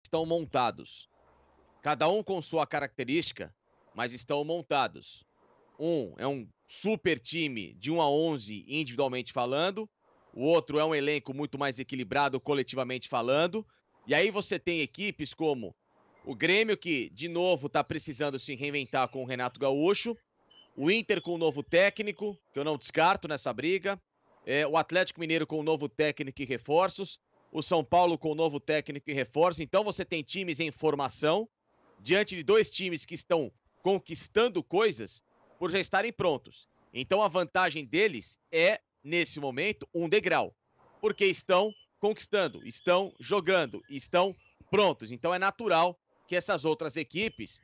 estão montados. Cada um com sua característica, mas estão montados. Um é um super time de 1 a 11 individualmente falando, o outro é um elenco muito mais equilibrado coletivamente falando, e aí você tem equipes como o Grêmio, que de novo está precisando se reinventar com o Renato Gaúcho, o Inter com um novo técnico, que eu não descarto nessa briga, o Atlético Mineiro com um novo técnico e reforços, o São Paulo com um novo técnico e reforços. Então você tem times em formação, diante de dois times que estão conquistando coisas por já estarem prontos. Então a vantagem deles é, nesse momento, um degrau, porque estão conquistando, estão jogando, estão prontos. Então é natural que essas outras equipes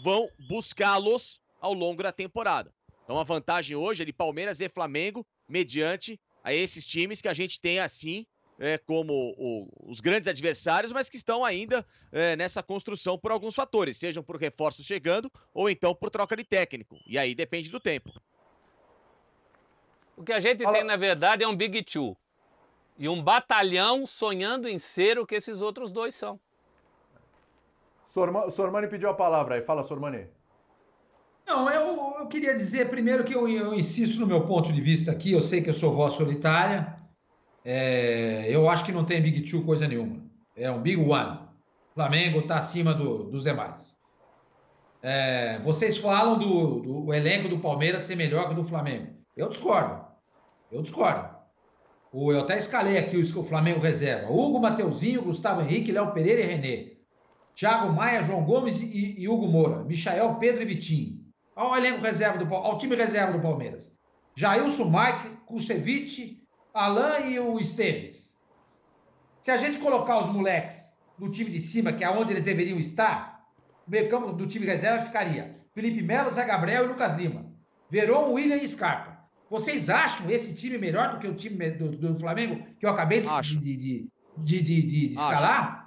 vão buscá-los ao longo da temporada. Então a vantagem hoje é de Palmeiras e Flamengo, mediante a esses times que a gente tem assim como os grandes adversários, mas que estão ainda nessa construção por alguns fatores, sejam por reforços chegando ou então por troca de técnico. E aí depende do tempo. O que a gente tem, na verdade, é um Big Two. E um batalhão sonhando em ser o que esses outros dois são. Sormani pediu a palavra aí. Fala, Sormani. Não, eu queria dizer primeiro que eu insisto no meu ponto de vista aqui, eu sei que eu sou voz solitária, eu acho que não tem Big Two coisa nenhuma, é um Big One. O Flamengo está acima dos demais. Vocês falam do elenco do Palmeiras ser melhor que o do Flamengo. Eu discordo. Eu até escalei aqui o Flamengo reserva. Hugo, Mateuzinho, Gustavo Henrique, Léo Pereira e René. Thiago Maia, João Gomes e Hugo Moura. Michael, Pedro e Vitinho. Olha o elenco reserva ao time reserva do Palmeiras. Jailson, Mike, Kusevich, Alain e o Esteves. Se a gente colocar os moleques no time de cima, que é onde eles deveriam estar, o meio campo do time reserva ficaria Felipe Melo, Zé Gabriel e Lucas Lima. Veron, William e Scarpa. Vocês acham esse time melhor do que o time do Flamengo, que eu acabei de escalar?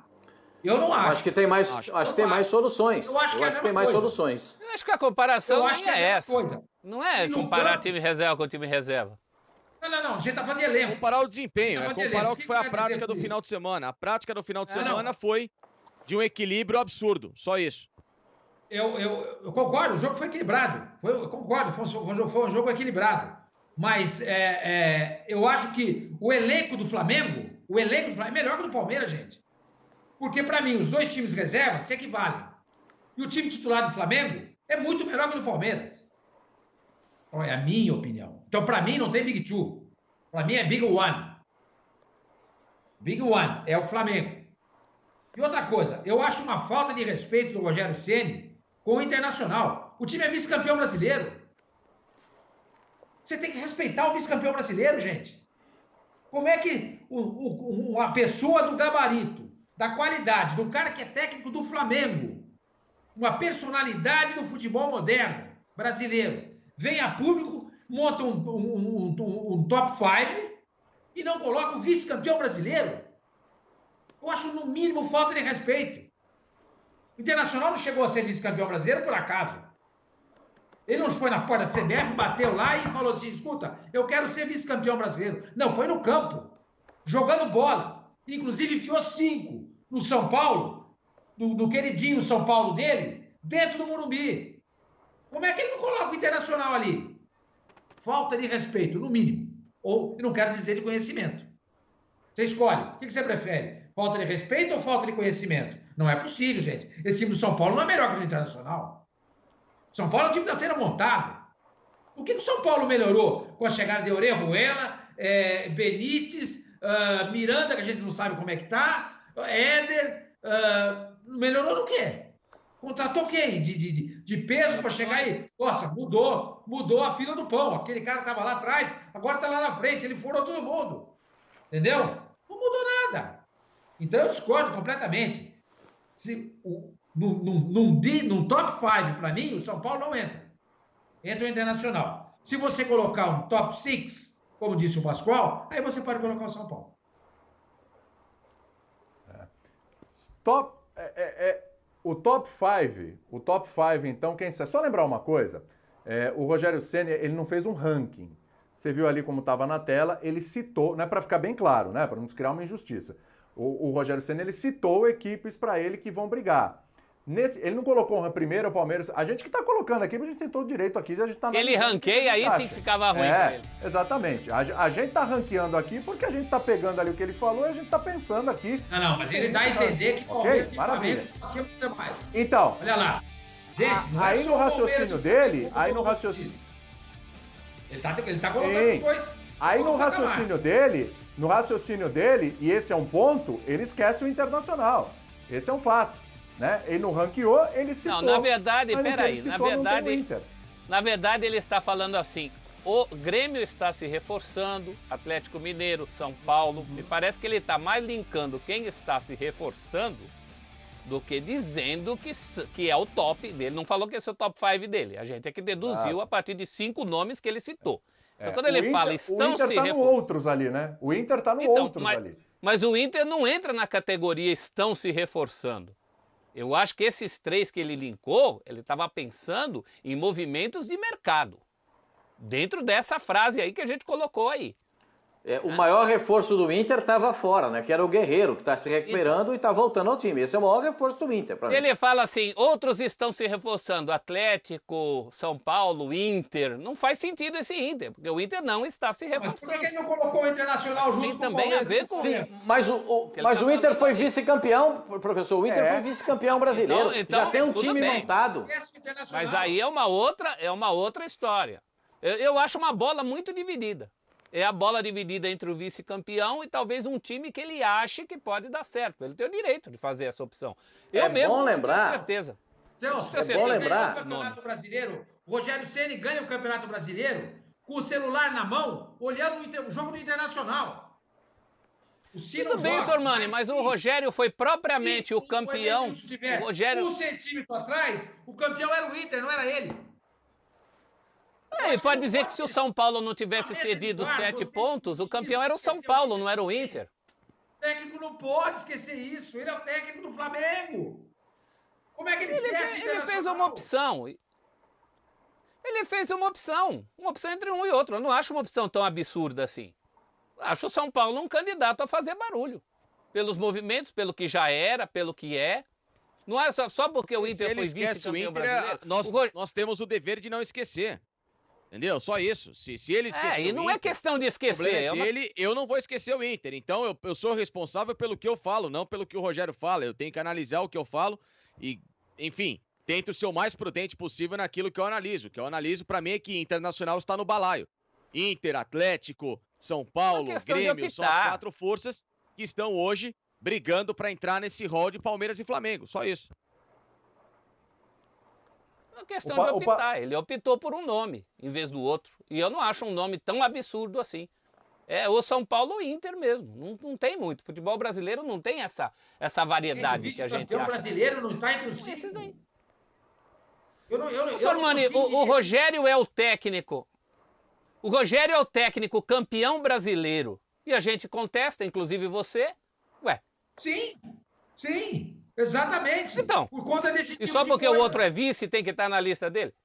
Eu não acho. Acho que tem mais, acho que tem mais soluções. Eu acho que tem Eu acho que a comparação nem é essa. Coisa. Não é comparar time reserva com time reserva. Não. A gente tá falando de elenco. Comparar o desempenho, comparar o que foi a prática do final de semana. A prática do final de semana foi de um equilíbrio absurdo, só isso. Eu concordo, o jogo foi equilibrado. Eu concordo, foi um jogo equilibrado. Mas eu acho que o elenco do Flamengo é melhor que o do Palmeiras, gente. Porque, para mim, os dois times reservas se equivalem. E o time titular do Flamengo é muito melhor que o do Palmeiras. Então, é a minha opinião. Então, para mim, não tem Big Two. Para mim, é Big One. Big One é o Flamengo. E outra coisa, eu acho uma falta de respeito do Rogério Ceni com o Internacional. O time é vice-campeão brasileiro. Você tem que respeitar o vice-campeão brasileiro, gente. Como é que uma pessoa do gabarito, da qualidade, do cara que é técnico do Flamengo, uma personalidade do futebol moderno brasileiro, vem a público, monta um top 5 e não coloca o vice-campeão brasileiro? Eu acho, no mínimo, falta de respeito. O Internacional não chegou a ser vice-campeão brasileiro por acaso. Ele não foi na porta da CBF, bateu lá e falou assim, escuta, eu quero ser vice-campeão brasileiro. Não, foi no campo, jogando bola. Inclusive enfiou 5 no São Paulo, no queridinho São Paulo dele, dentro do Morumbi. Como é que ele não coloca o Internacional ali? Falta de respeito, no mínimo. Ou, eu não quero dizer de conhecimento. Você escolhe. O que você prefere? Falta de respeito ou falta de conhecimento? Não é possível, gente. Esse time do São Paulo não é melhor que o Internacional. São Paulo é um time que está sendo montado. O que o São Paulo melhorou com a chegada de Orejuela, Benítez, Miranda, que a gente não sabe como é que tá, Éder, melhorou no quê? Contratou quem? De peso para chegar aí? Nossa, mudou a fila do pão. Aquele cara estava lá atrás, agora está lá na frente, ele furou todo mundo. Entendeu? Não mudou nada. Então eu discordo completamente. Num top 5, para mim, o São Paulo não entra. Entra o Internacional. Se você colocar um top 6, como disse o Pascoal, aí você pode colocar o São Paulo. O top 5, então, quem sabe? Só lembrar uma coisa, o Rogério Ceni, ele não fez um ranking. Você viu ali como estava na tela, ele citou, não é para ficar bem claro, né, para não criar uma injustiça. O Rogério Ceni ele citou equipes para ele que vão brigar. Ele não colocou o primeiro o Palmeiras. A gente que está colocando aqui, a gente tem todo direito aqui. A gente tá ele ranqueia, aí sim ficava ruim para ele. Exatamente. A gente está ranqueando aqui porque a gente está pegando ali o que ele falou e a gente está pensando aqui. Não, mas ele dá a entender que Palmeiras e Flamengo acima do mais. Então. Olha lá. Gente, não aí é no raciocínio dele, aí no raciocínio... Ele tá colocando os dois. Aí no raciocínio dele, e esse é um ponto, ele esquece o Internacional. Esse é um fato. Né? Ele não ranqueou, ele citou. Não, na verdade, peraí, na verdade ele está falando assim, o Grêmio está se reforçando, Atlético Mineiro, São Paulo, me parece que ele está mais linkando quem está se reforçando do que dizendo que é o top dele. Não falou que esse é o top 5 dele, a gente é que deduziu a partir de 5 nomes que ele citou. Então quando ele fala estão se reforçando... O Inter tá no outros ali, né? O Inter tá no outros ali. Mas o Inter não entra na categoria estão se reforçando. Eu acho que esses 3 que ele linkou, ele estava pensando em movimentos de mercado. Dentro dessa frase aí que a gente colocou aí. O maior reforço do Inter estava fora, né? Que era o Guerreiro, que está se recuperando e está voltando ao time. Esse é o maior reforço do Inter. Ele fala assim, outros estão se reforçando, Atlético, São Paulo, Inter. Não faz sentido esse Inter, porque o Inter não está se reforçando. Mas por que ele não colocou o Internacional junto com o também a ver com... Sim, mas o Inter foi vice-campeão, professor. O Inter foi vice-campeão brasileiro. Então, já tem um time montado. Mas aí é uma outra história. Eu acho uma bola muito dividida. É a bola dividida entre o vice-campeão e talvez um time que ele ache que pode dar certo. Ele tem o direito de fazer essa opção. Eu mesmo bom lembrar. Com certeza. Celso, é bom lembrar. O Campeonato Brasileiro, o Rogério Ceni ganha o Campeonato Brasileiro com o celular na mão, olhando o jogo do Internacional. Tudo bem, Sormani, mas o Rogério foi propriamente o campeão. O Rogério... 1 centímetro atrás, o campeão era o Inter, não era ele. Ele pode dizer que se o São Paulo não tivesse cedido 7 pontos, o campeão era o São Paulo, não era o Inter. O técnico não pode esquecer isso. Ele é o técnico do Flamengo. Como é que ele esquece? Ele fez uma opção. Ele fez uma opção entre um e outro. Eu não acho uma opção tão absurda assim. Acho o São Paulo um candidato a fazer barulho. Pelos movimentos, pelo que já era, pelo que é. Não é só porque o Inter foi vice-campeão brasileiro. Nós temos o dever de não esquecer. Entendeu? Só isso. Se ele esquecer e não é questão de esquecer. O dele, eu não vou esquecer o Inter. Então, eu sou responsável pelo que eu falo, não pelo que o Rogério fala. Eu tenho que analisar o que eu falo e, enfim, tento ser o mais prudente possível naquilo que eu analiso. O que eu analiso, pra mim, é que Internacional está no balaio. Inter, Atlético, São Paulo, Grêmio, são as 4 forças que estão hoje brigando pra entrar nesse rol de Palmeiras e Flamengo. Só isso. É questão de optar. Ele optou por um nome em vez do outro. E eu não acho um nome tão absurdo assim. É o São Paulo ou Inter mesmo. Não tem muito. Futebol brasileiro não tem essa variedade que a gente acha. O brasileiro não está entre os 5. Esses aí. Sormani, o Rogério é o técnico. O Rogério é o técnico campeão brasileiro. E a gente contesta, inclusive você. Ué. Sim. Exatamente. Então, por conta desse tipo e só porque o outro é vice tem que estar na lista dele?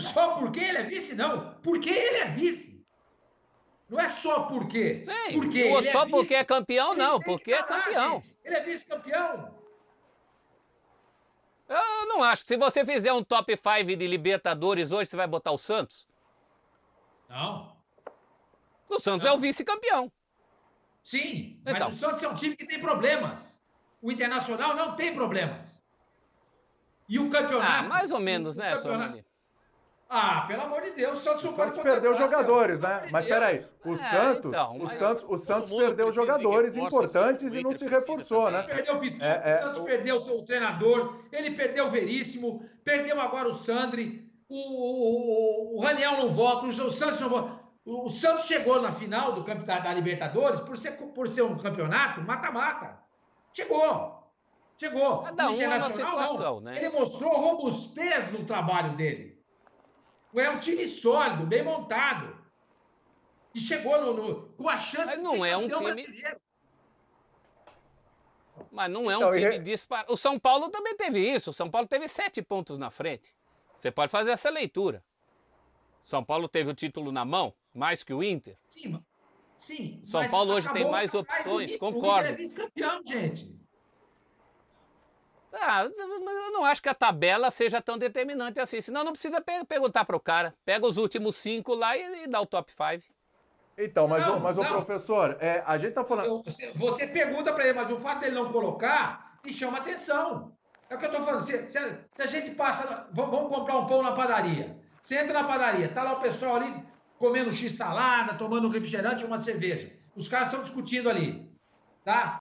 Só porque ele é vice, não. Porque ele é vice. Não é só porque. Sim, porque ele só é porque vice, é campeão, não. Porque é campeão. Gente. Ele é vice-campeão. Eu não acho. Se você fizer um top 5 de Libertadores hoje, você vai botar o Santos? Não. O Santos é o vice-campeão. Sim, mas o Santos é um time que tem problemas. O Internacional não tem problemas. E o campeonato... mais ou menos, né, Sormani? Pelo amor de Deus, o Santos não pode perdeu jogadores, né? Mas peraí, o Santos perdeu jogadores importantes e não se reforçou, né? O Santos perdeu o treinador, ele perdeu o Veríssimo, perdeu agora o Sandri, o Raniel não volta, o Santos não volta. O Santos chegou na final da Libertadores por ser um campeonato mata-mata. Chegou. Cada um é uma situação, né? Ele mostrou robustez no trabalho dele. É um time sólido, bem montado. E chegou com a chance de ser campeão brasileiro. Mas não é um time disparado. O São Paulo também teve isso. O São Paulo teve 7 pontos na frente. Você pode fazer essa leitura. São Paulo teve o título na mão, mais que o Inter. Sim, Sim. São Paulo hoje tem mais opções, concordo. O Inter é vice-campeão, gente. Eu não acho que a tabela seja tão determinante assim. Senão não precisa perguntar para o cara. Pega os últimos 5 lá e dá o top 5. Então, mas o professor, a gente tá falando... Você pergunta para ele, mas o fato dele não colocar me chama atenção. É o que eu tô falando. Se a gente passa... Vamos comprar um pão na padaria. Você entra na padaria, tá lá o pessoal ali comendo x-salada, tomando um refrigerante e uma cerveja. Os caras estão discutindo ali, tá?